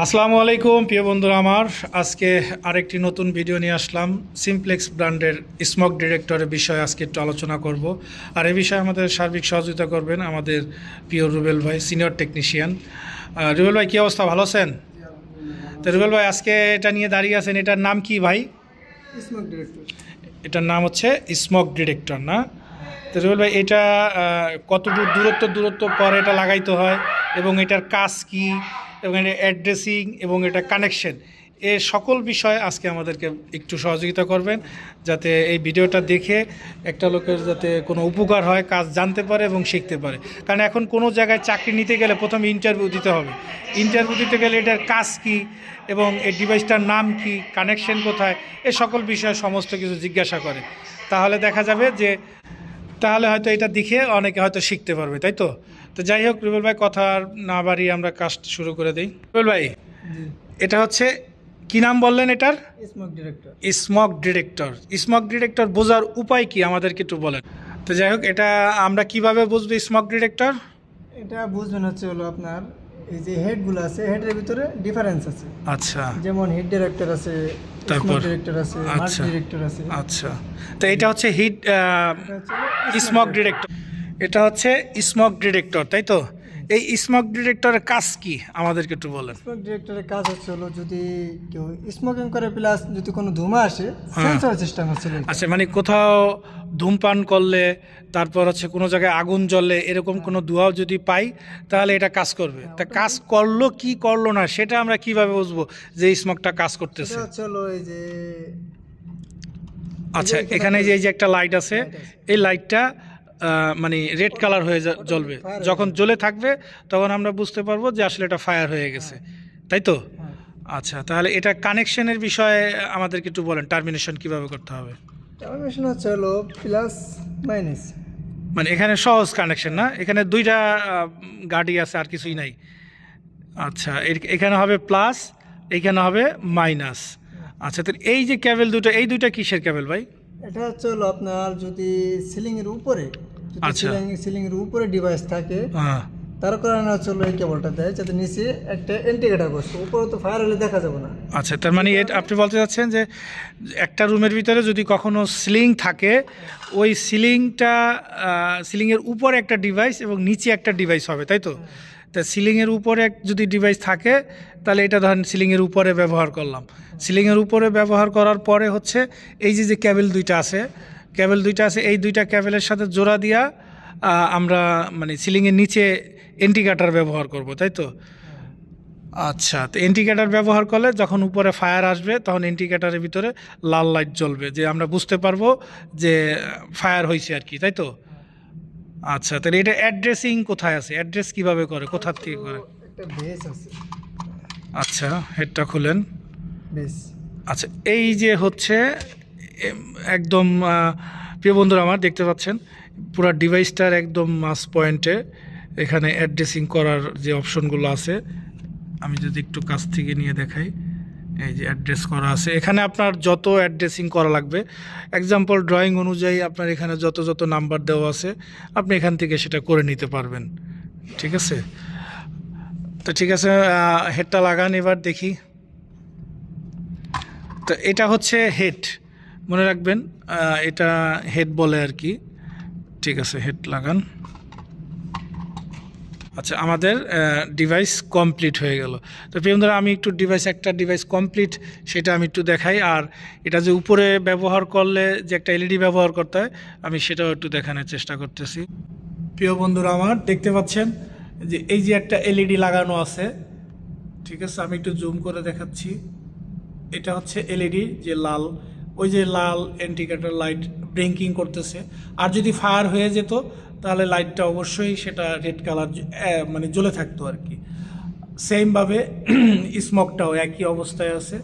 আসসালামু আলাইকুম প্রিয় বন্ধুরা আমার আজকে আরেকটি নতুন ভিডিও নিয়ে আসলাম সিমপ্লেক্স ব্র্যান্ডের স্মোক ডিটেক্টরের বিষয়ে আজকে একটু আলোচনা করব। আর এই বিষয়ে আমাদের সার্বিক সহযোগিতা করবেন আমাদের প্রিয় রুবেল ভাই, সিনিয়র টেকনিশিয়ান। রুবেল ভাই, কী অবস্থা, ভালো আছেন? তো রুবেল ভাই, আজকে এটা নিয়ে দাঁড়িয়ে আছেন, এটার নাম কি ভাই? Smoke detector. এটার নাম হচ্ছে স্মোক ডিটেক্টর, না? তো রুবেল ভাই, এটা কতটুকু দূরত্ব পরে এটা লাগাইতে হয় এবং এটার কাজ কি এবং এটা অ্যাড্রেসিং এবং এটা কানেকশন, এর সকল বিষয়ে আজকে আমাদেরকে একটু সহযোগিতা করবেন, যাতে এই ভিডিওটা দেখে একটা লোকের যাতে কোনো উপকার হয়, কাজ জানতে পারে এবং শিখতে পারে। কারণ এখন কোনো জায়গায় চাকরি নিতে গেলে প্রথমে ইন্টারভিউ দিতে হবে। ইন্টারভিউ দিতে গেলে এটার কাজ কি এবং এই ডিভাইসটার নাম কি, কানেকশন কোথায়, এ সকল বিষয়ে সমস্ত কিছু জিজ্ঞাসা করে। তাহলে দেখা যাবে যে তাহলে হয়তো এটা দেখে অনেকে হয়তো শিখতে পারবে, তাই তো? তো যাই হোক রুবেল ভাই, কথা আর না বাড়িয়ে আমরা কাজ শুরু করে দিই। রুবেল ভাই, এটা হচ্ছে কি নাম বললেন এটার? Smoke detector. Smoke detector. Smoke detector বোঝার উপায় কি আমাদেরকে একটু বলেন। তো যাই হোক, এটা আমরা কিভাবে বুঝবো স্মোক ডিটেক্টর? এটা বুঝবেন হলো আপনার এই যে হেডগুলো আছে, হেডের ভিতরে ডিফারেন্স আছে। আচ্ছা, যেমন হিট ডিটেক্টর আছে, তারপর ডিরেক্টর আছে, মাল্টি আচ্ছা ডিরেক্টর আছে। আচ্ছা, তো এটা হচ্ছে হিট এটা হচ্ছে স্মোক ডিটেক্টর। এটা হচ্ছে স্মোক ডিটেক্টর, তাই তো? এই স্মোক ডিটেক্টরের কাজ কি আমাদেরকে একটু বলেন। স্মোক ডিটেক্টরের কাজ হলো যদি কেউ স্মোকিং করে প্লাস যদি কোনো ধোঁয়া আসে, সেন্সর সিস্টেম হচ্ছে। আচ্ছা, মানে কোথাও ধূমপান করলে, তারপর হচ্ছে কোনো জায়গায় আগুন জ্বললে, এরকম কোনো ধোঁয়াও যদি পাই তাহলে এটা কাজ করবে। তা কাজ করলো কি করলো না সেটা আমরা কিভাবে বুঝবো যে স্মোকটা কাজ করতেছে? এটা হলো এই যে আচ্ছা, এখানে যে এই যে একটা লাইট আছে, এই লাইটটা মানে রেড কালার হয়ে জ্বলবে। যখন জ্বলে থাকবে তখন আমরা বুঝতে পারবো যে আসলে এটা ফায়ার হয়ে গেছে, তাই তো? আচ্ছা, তাহলে এটা কানেকশনের বিষয়ে আমাদেরকে একটু বলেন, টার্মিনেশন কিভাবে করতে হবে? টার্মিনেশন হলো প্লাস মাইনাস। মানে এখানে সহজ কানেকশন না, এখানে দুইটা গাড়ি আছে, আর কিছুই নাই। আচ্ছা, এখানে হবে প্লাস, এইখানে হবে মাইনাস। আচ্ছা, তো এই যে কেবল দুটো, এই দুইটা কিসের কেবল ভাই? এটা হলো আপনার যদি সিলিং এর উপরে, আচ্ছা, সিলিং এর উপরে ডিভাইস থাকে, হ্যাঁ, তার কারণে হলো এই কেবলটা দেয়, যাতে নিচে একটা ইন্ডিকেটর বসে, উপরে তো ফায়ার হলে দেখা যাবে না। আচ্ছা, তার মানে আপনি বলতে চাচ্ছেন যে একটা রুমের ভিতরে যদি কখনো সিলিং থাকে, ওই সিলিংয়ের উপরে একটা ডিভাইস এবং নিচে একটা ডিভাইস হবে, তাই তো? তা সিলিংয়ের উপরে যদি ডিভাইস থাকে তাহলে এটা ধরেন সিলিংয়ের উপরে ব্যবহার করলাম। সিলিংয়ের উপরে ব্যবহার করার পরে হচ্ছে এই যে কেবল দুইটা আছে, এই দুইটা কেবলের সাথে জোড়া দিয়া আমরা মানে সিলিংয়ের নিচে ইন্ডিকেটর ব্যবহার করব, তাই তো? আচ্ছা, তো ইন্ডিকেটর ব্যবহার করলে যখন উপরে ফায়ার আসবে তখন ইন্ডিকেটরের ভিতরে লাল লাইট জ্বলবে, যে আমরা বুঝতে পারবো যে ফায়ার হয়েছে আর কি, তাই তো? আচ্ছা, তাহলে এটা অ্যাড্রেসিং কোথায় আছে, অ্যাড্রেস কিভাবে করে, কোথা থেকে করে? একটা বেস আছে। আচ্ছা, হেডটা খুলেন। বেস। আচ্ছা, এই যে হচ্ছে একদম প্রিয় বন্ধুরা আমার, দেখতে পাচ্ছেন পুরো ডিভাইসটার একদম মাস পয়েন্টে এখানে অ্যাড্রেসিং করার যে অপশনগুলো আছে, আমি যদি একটু কাছ থেকে নিয়ে দেখাই, এই যে অ্যাড্রেস করা আছে, এখানে আপনার যত অ্যাড্রেসিং করা লাগবে, এক্সাম্পল ড্রয়িং অনুযায়ী আপনার এখানে যত নাম্বার দেওয়া আছে আপনি এখান থেকে সেটা করে নিতে পারবেন, ঠিক আছে? তো ঠিক আছে, হেডটা লাগান এবার দেখি। তো এটা হচ্ছে হেড, মনে রাখবেন এটা হেড বলে আর কি। ঠিক আছে, হেড লাগান। আচ্ছা, আমাদের ডিভাইস কমপ্লিট হয়ে গেল। তো প্রিয় বন্ধুরা, আমি একটু একটা ডিভাইস কমপ্লিট সেটা আমি একটু দেখাই, আর এটা যে উপরে ব্যবহার করলে যে একটা এলইডি ব্যবহার করতে হয় আমি সেটাও একটু দেখানোর চেষ্টা করতেছি। প্রিয় বন্ধুরা আমার, দেখতে পাচ্ছেন যে এই যে একটা এলইডি লাগানো আছে, ঠিক আছে? আমি একটু জুম করে দেখাচ্ছি। এটা হচ্ছে এলইডি, যে লাল, ওই যে লাল ইন্ডিকেটর লাইট ব্লিঙ্কিং করতেছে। আর যদি ফায়ার হয়ে যেত তাহলে লাইটটা অবশ্যই সেটা রেড কালার মানে জ্বলে থাকতো আর কি। সেমভাবে স্মোকটাও একই অবস্থায় আছে।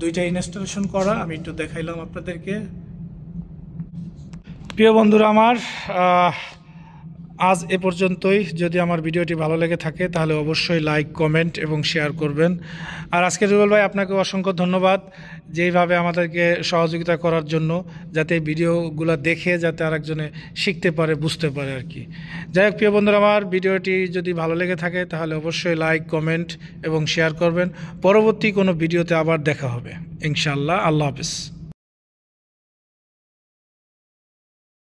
দুইটা ইনস্টলেশন করা, আমি একটু দেখাইলাম আপনাদেরকে। প্রিয় বন্ধুরা আমার, আজ এ পর্যন্তই। যদি আমার ভিডিওটি ভালো লেগে থাকে তাহলে অবশ্যই লাইক, কমেন্ট এবং শেয়ার করবেন। আর আজকে রুবেল ভাই আপনাকে অসংখ্য ধন্যবাদ যেইভাবে আমাদেরকে সহযোগিতা করার জন্য, যাতে এই ভিডিওগুলো দেখে যাতে আরেকজনে শিখতে পারে, বুঝতে পারে আর কি। যাই হোক প্রিয় বন্ধুরা, আমার ভিডিওটি যদি ভালো লেগে থাকে তাহলে অবশ্যই লাইক, কমেন্ট এবং শেয়ার করবেন। পরবর্তী কোনো ভিডিওতে আবার দেখা হবে ইনশাআল্লাহ। আল্লাহ হাফেজ।